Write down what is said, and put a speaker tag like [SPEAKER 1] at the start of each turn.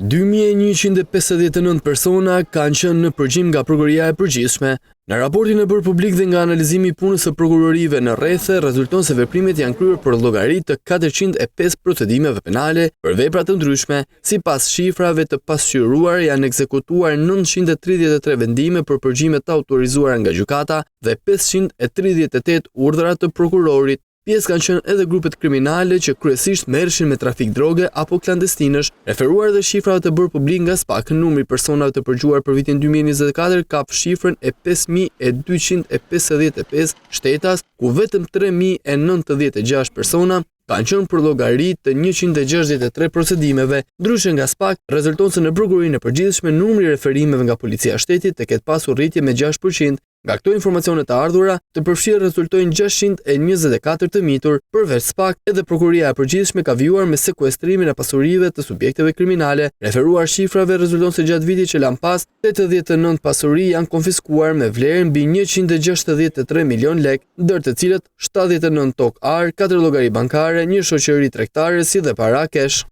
[SPEAKER 1] 2159 persona kanë qenë në përgjim nga prokuroria e përgjithshme. Në raportin e bërë publik dhe nga analizimi i punës së prokurorive në rrethe, rezulton se veprimet janë kryer për llogari të 405 procedimeve penale për vepra të ndryshme. Sipas shifrave të pasqyruar, janë ekzekutuar 933 vendime për përgjime të autorizuara nga gjykata dhe 538 urdhra të prokurorit. Pjesë kanë qenë edhe grupet kriminale që kryesisht merreshin me trafik droge apo klandestinësh. Referuar dhe shifrave të bërë publik nga SPAK, numri personave të përgjuar për vitin 2024 kap shifrën e 5255 shtetas, ku vetëm 3096 persona kanë qenë për llogari të 163 procedimeve. Ndryshe nga SPAK, rezulton se në prokurorinë e përgjithshme numri i referimeve nga policia e shtetit të ketë pasur rritje me 6%. Nga këto informacione të ardhura, të përfshirë rezultojnë 624 të mitur. Përveç SPAK, edhe prokuroria e përgjithshme ka vjuar me sekuestrimin e pasurive të subjekteve kriminale. Referuar shifrave, rezulton se gjatë vitit që lan pas, 89 pasuri janë konfiskuar me vlerë mbi 163 milion lek, ndër të cilët 79 tokë ar, 4 llogari bankare, një shoqëri tregtare si dhe para kesh.